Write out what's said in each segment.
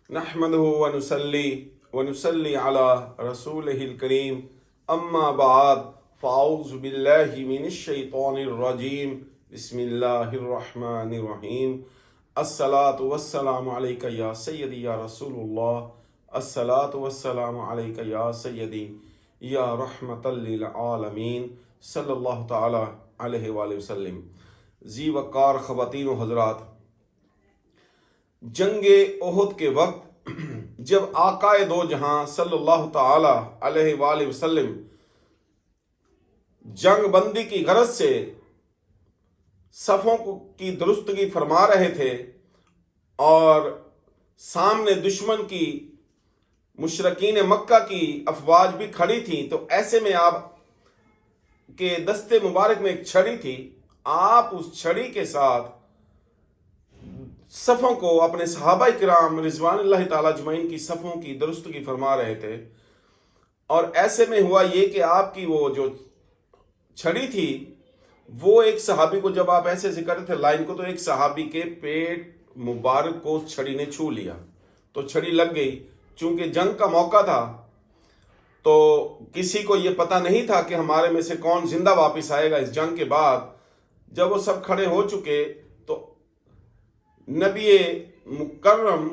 نحمده ونصلي على رسوله الكريم اما بعد فاعوذ بالله من الشيطان الرجيم بسم الله الرحمن الرحيم الصلاة والسلام عليك يا سيدي يا رسول الله الصلاة والسلام عليك يا سيدي يا رحمة للعالمين صلی اللہ تعالی علیہ وآلہ وسلم۔ ذی وقار خواتین و حضرات، جنگ احد کے وقت جب آقائے دو جہاں صلی اللہ تعالی علیہ وآلہ وسلم جنگ بندی کی غرض سے صفوں کی درستگی فرما رہے تھے اور سامنے دشمن کی مشرکین مکہ کی افواج بھی کھڑی تھیں، تو ایسے میں آپ کے دستے مبارک میں ایک چھڑی تھی، آپ اس چھڑی کے ساتھ صفوں کو اپنے صحابہ کرام رضوان اللہ تعالی اجمعین کی صفوں کی درستگی فرما رہے تھے۔ اور ایسے میں ہوا یہ کہ آپ کی وہ جو چھڑی تھی وہ ایک صحابی کو، جب آپ ایسے کر رہے تھے لائن کو، تو ایک صحابی کے پیٹ مبارک کو اس چھڑی نے چھو لیا، تو چھڑی لگ گئی۔ چونکہ جنگ کا موقع تھا تو کسی کو یہ پتہ نہیں تھا کہ ہمارے میں سے کون زندہ واپس آئے گا اس جنگ کے بعد۔ جب وہ سب کھڑے ہو چکے تو نبی مکرم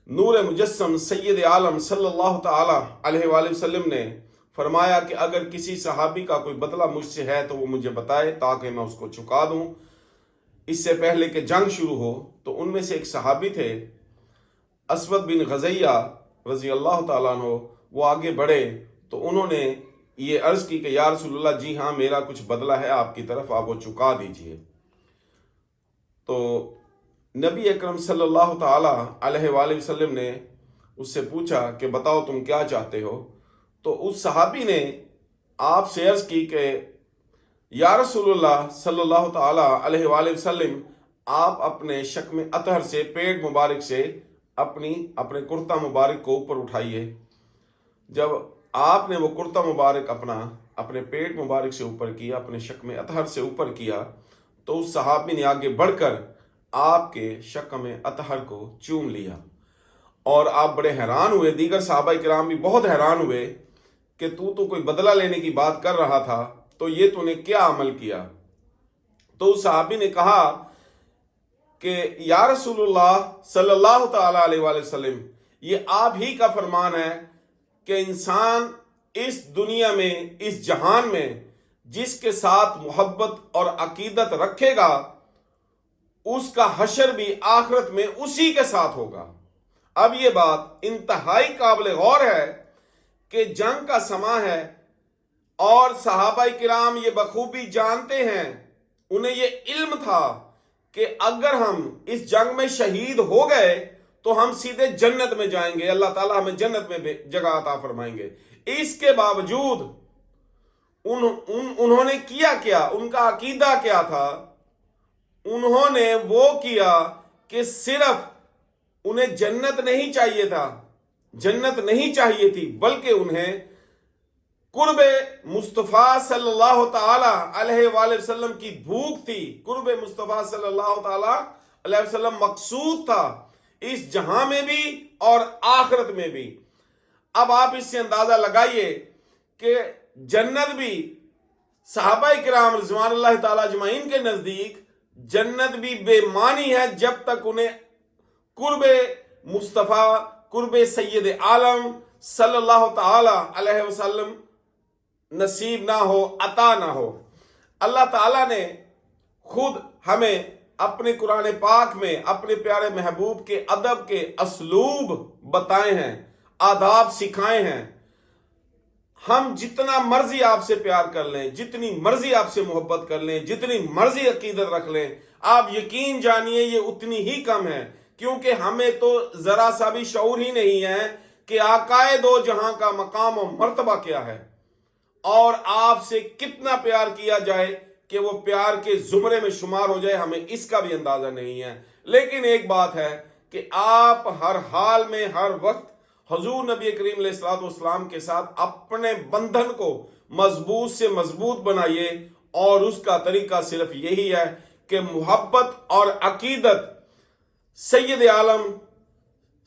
نور مجسم سید عالم صلی اللہ تعالی علیہ وآلہ وسلم نے فرمایا کہ اگر کسی صحابی کا کوئی بدلہ مجھ سے ہے تو وہ مجھے بتائے تاکہ میں اس کو چکا دوں اس سے پہلے کہ جنگ شروع ہو۔ تو ان میں سے ایک صحابی تھے اسود بن غزیہ رضی اللہ تعالیٰ عنہ، وہ آگے بڑھے تو انہوں نے یہ عرض کی کہ یا رسول اللہ، جی ہاں میرا کچھ بدلہ ہے آپ کی طرف، آپ وہ چکا دیجئے۔ تو نبی اکرم صلی اللہ تعالی علیہ وآلہ وسلم نے اس سے پوچھا کہ بتاؤ تم کیا چاہتے ہو؟ تو اس صحابی نے آپ سے عرض کی کہ یا رسول اللہ صلی اللہ تعالی علیہ وآلہ وسلم، آپ اپنے شکم اطہر سے، پیٹ مبارک سے اپنے کرتا مبارک کو اوپر اٹھائیے۔ جب آپ نے وہ کرتا مبارک اپنے پیٹ مبارک سے اوپر کیا، اپنے شکم اطہر سے اوپر کیا، تو اس صحابی نے آگے بڑھ کر آپ کے شکم اطہر کو چوم لیا، اور آپ بڑے حیران ہوئے۔ دیگر صحابہ کرام بھی بہت حیران ہوئے کہ تو کوئی بدلہ لینے کی بات کر رہا تھا، تو یہ تو نے کیا عمل کیا؟ تو اس صحابی نے کہا کہ یا رسول اللہ صلی اللہ تعالی علیہ وآلہ وسلم، یہ آپ ہی کا فرمان ہے کہ انسان اس دنیا میں، اس جہان میں جس کے ساتھ محبت اور عقیدت رکھے گا، اس کا حشر بھی آخرت میں اسی کے ساتھ ہوگا۔ اب یہ بات انتہائی قابل غور ہے کہ جنگ کا سماں ہے اور صحابہ کرام یہ بخوبی جانتے ہیں، انہیں یہ علم تھا کہ اگر ہم اس جنگ میں شہید ہو گئے تو ہم سیدھے جنت میں جائیں گے، اللہ تعالیٰ ہمیں جنت میں جگہ عطا فرمائیں گے۔ اس کے باوجود انہوں نے کیا ان کا عقیدہ کیا تھا؟ انہوں نے وہ کیا کہ صرف انہیں جنت نہیں چاہیے تھا، جنت نہیں چاہیے تھی، بلکہ انہیں قرب مصطفیٰ صلی اللہ تعالی علیہ وآلہ وسلم کی بھوک تھی۔ قرب مصطفیٰ صلی اللہ تعالی علیہ وسلم مقصود تھا اس جہاں میں بھی اور آخرت میں بھی۔ اب آپ اس سے اندازہ لگائیے کہ جنت بھی صحابہ کرام رضوان اللہ تعالی اجمعین کے نزدیک جنت بھی بے معنی ہے جب تک انہیں قرب مصطفیٰ، قرب سید عالم صلی اللہ تعالی علیہ وسلم نصیب نہ ہو، عطا نہ ہو۔ اللہ تعالیٰ نے خود ہمیں اپنے قرآن پاک میں اپنے پیارے محبوب کے ادب کے اسلوب بتائے ہیں، آداب سکھائے ہیں۔ ہم جتنا مرضی آپ سے پیار کر لیں، جتنی مرضی آپ سے محبت کر لیں، جتنی مرضی عقیدت رکھ لیں، آپ یقین جانیے یہ اتنی ہی کم ہے، کیونکہ ہمیں تو ذرا سا بھی شعور ہی نہیں ہے کہ آقائے دو جہاں کا مقام و مرتبہ کیا ہے، اور آپ سے کتنا پیار کیا جائے کہ وہ پیار کے زمرے میں شمار ہو جائے، ہمیں اس کا بھی اندازہ نہیں ہے۔ لیکن ایک بات ہے کہ آپ ہر حال میں، ہر وقت حضور نبی کریم علیہ الصلوۃ والسلام کے ساتھ اپنے بندھن کو مضبوط سے مضبوط بنائیے، اور اس کا طریقہ صرف یہی ہے کہ محبت اور عقیدت سید عالم